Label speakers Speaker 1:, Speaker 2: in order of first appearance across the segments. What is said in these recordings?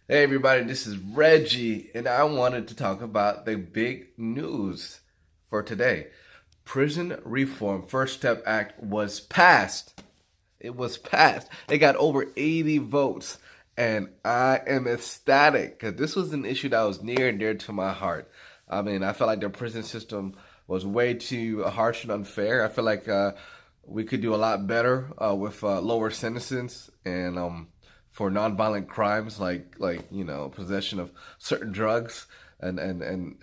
Speaker 1: Hey everybody, this is Reggie, and I wanted to talk about the big news for today. Prison Reform First Step Act was passed. It was passed. It got over 80 votes, and I am ecstatic because this was an issue that was near and dear to my heart. I mean, I felt like the prison system was way too harsh and unfair. I feel like we could do a lot better with lower sentences and for nonviolent crimes like possession of certain drugs and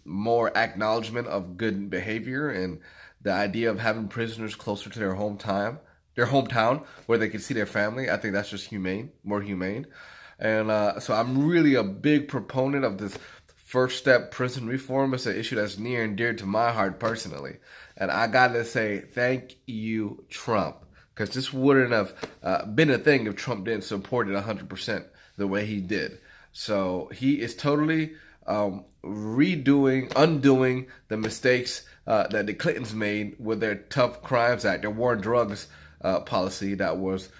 Speaker 1: more acknowledgement of good behavior and the idea of having prisoners closer to their hometown where they can see their family. I think that's just humane, more humane. And so I'm really a big proponent of this first step prison reform. It's an issue that's near and dear to my heart personally. And I gotta say, thank you, Trump. Because this wouldn't have been a thing if Trump didn't support it 100% the way he did. So he is totally undoing the mistakes that the Clintons made with their Tough Crimes Act, their war on drugs policy that was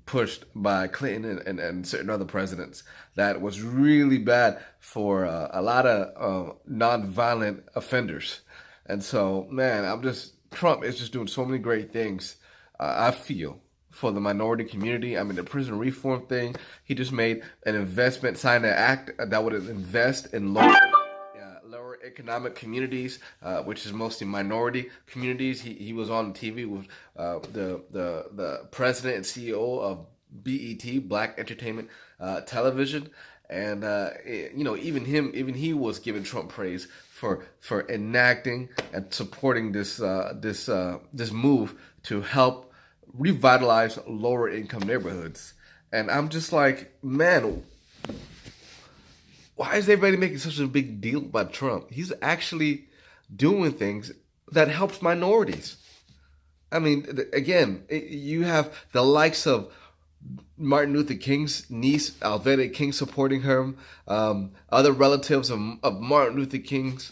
Speaker 1: pushed by Clinton and certain other presidents. That was really bad for a lot of nonviolent offenders. And so, man, Trump is just doing so many great things. I feel for the minority community. I mean, the prison reform thing. He just made an investment, signed an act that would invest in lower economic communities, which is mostly minority communities. He was on TV with the president and CEO of BET, Black Entertainment Television, and even he was giving Trump praise for enacting and supporting this move to help revitalize lower income neighborhoods. And I'm just like, man, why is everybody making such a big deal about Trump? He's actually doing things that helps minorities. I mean, again, you have the likes of Martin Luther King's niece, Alveda King, supporting him. Other relatives of Martin Luther King's,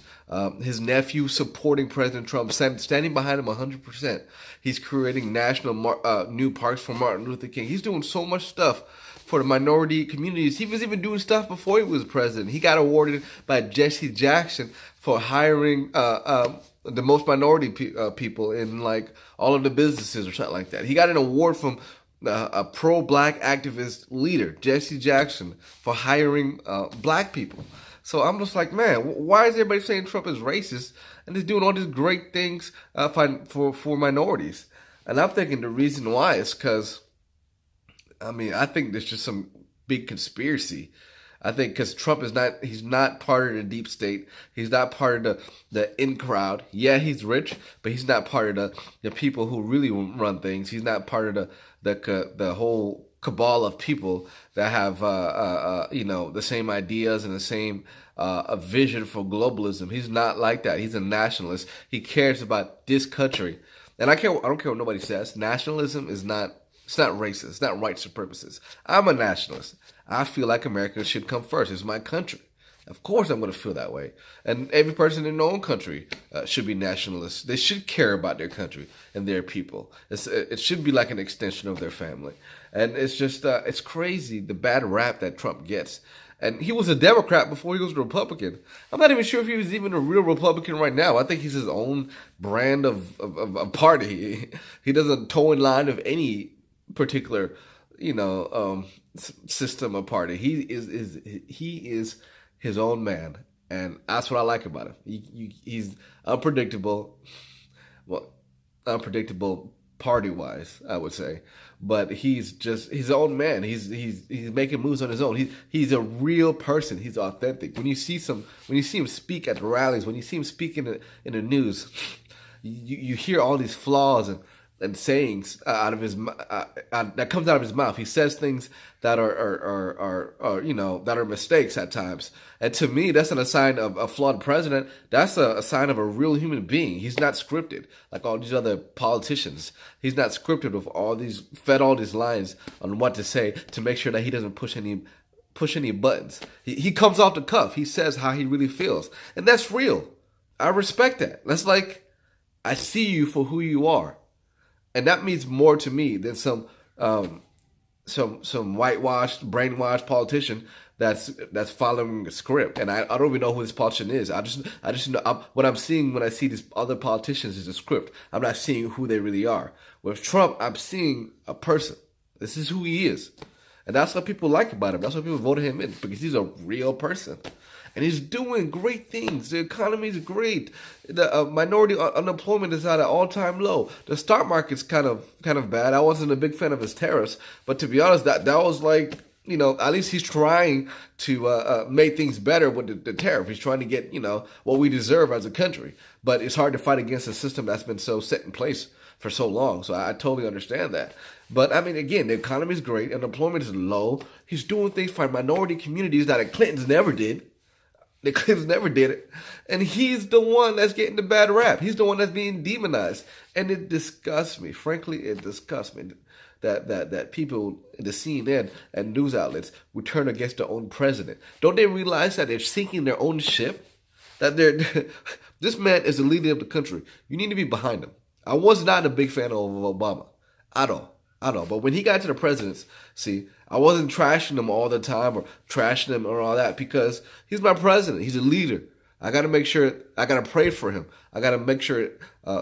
Speaker 1: his nephew supporting President Trump, standing behind him 100%. He's creating national new parks for Martin Luther King. He's doing so much stuff for the minority communities. He was even doing stuff before he was president. He got awarded by Jesse Jackson for hiring the most minority people in like all of the businesses or something like that. He got an award from a pro-black activist leader, Jesse Jackson, for hiring black people. So I'm just like, man, why is everybody saying Trump is racist and he's doing all these great things for minorities? And I'm thinking the reason why is because, I mean, I think there's just some big conspiracy. I think because Trump he's not part of the deep state. He's not part of the in crowd. Yeah, he's rich, but he's not part of the people who really run things. He's not part of the whole cabal of people that have the same ideas and the same a vision for globalism. He's not like that. He's a nationalist. He cares about this country, and I don't care what nobody says. Nationalism is not. It's not racist. It's not white supremacist. I'm a nationalist. I feel like America should come first. It's my country. Of course, I'm going to feel that way. And every person in their own country should be nationalists. They should care about their country and their people. It should be like an extension of their family. And it's just, it's crazy the bad rap that Trump gets. And he was a Democrat before he was a Republican. I'm not even sure if he was even a real Republican right now. I think he's his own brand of party. He doesn't toe in line of any particular, system or party. He is his own man, and that's what I like about him. He's unpredictable, well, unpredictable party wise, I would say, but he's just his own man. He's making moves on his own. He's a real person. He's authentic. When you see him speak at the rallies, when you see him speak in the news, you hear all these flaws and sayings out of his that comes out of his mouth. He says things that are that are mistakes at times. And to me, that's not a sign of a flawed president. That's a sign of a real human being. He's not scripted like all these other politicians. He's not scripted with fed all these lines on what to say to make sure that he doesn't push any buttons. He comes off the cuff. He says how he really feels, and that's real. I respect that. That's like, I see you for who you are. And that means more to me than some some whitewashed, brainwashed politician that's following a script, and I don't even know who this politician is. I just know what I'm seeing when I see these other politicians is a script. I'm not seeing who they really are. With Trump, I'm seeing a person. This is who he is, and that's what people like about him. That's why people voted him in, because he's a real person. And he's doing great things. The economy is great. The minority unemployment is at an all-time low. The stock market's kind of bad. I wasn't a big fan of his tariffs, but to be honest, that was like, at least he's trying to make things better with the tariff. He's trying to get what we deserve as a country. But it's hard to fight against a system that's been so set in place for so long. So I totally understand that. But I mean, again, the economy is great. Unemployment is low. He's doing things for minority communities that the Clintons never did. The Clintons never did it. And he's the one that's getting the bad rap. He's the one that's being demonized. And it disgusts me. Frankly, it disgusts me that people in the CNN and news outlets would turn against their own president. Don't they realize that they're sinking their own ship? That this man is the leader of the country. You need to be behind him. I was not a big fan of Obama. At all. But when he got to the presidency, I wasn't trashing him all the time or trashing him or all that, because he's my president. He's a leader. I got to make sure, I got to pray for him. I got to make sure,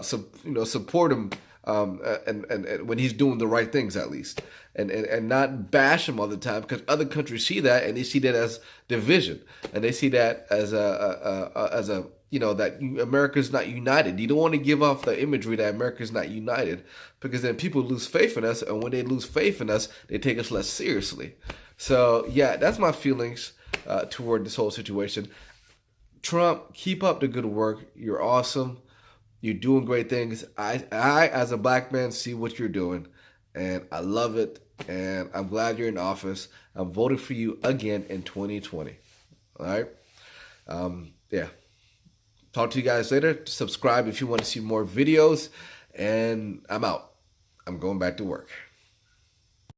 Speaker 1: support him, and when he's doing the right things, at least, and not bash him all the time, because other countries see that and they see that as division, and they see that as a that America's not united. You don't want to give off the imagery that America's not united, because then people lose faith in us, and when they lose faith in us, they take us less seriously. So yeah, that's my feelings toward this whole situation. Trump, keep up the good work. You're awesome. You're doing great things. I as a black man see what you're doing, and I love it, and I'm glad you're in office. I'm voting for you again in 2020. All right? Yeah. Talk to you guys later. Subscribe if you want to see more videos, and I'm out. I'm going back to work.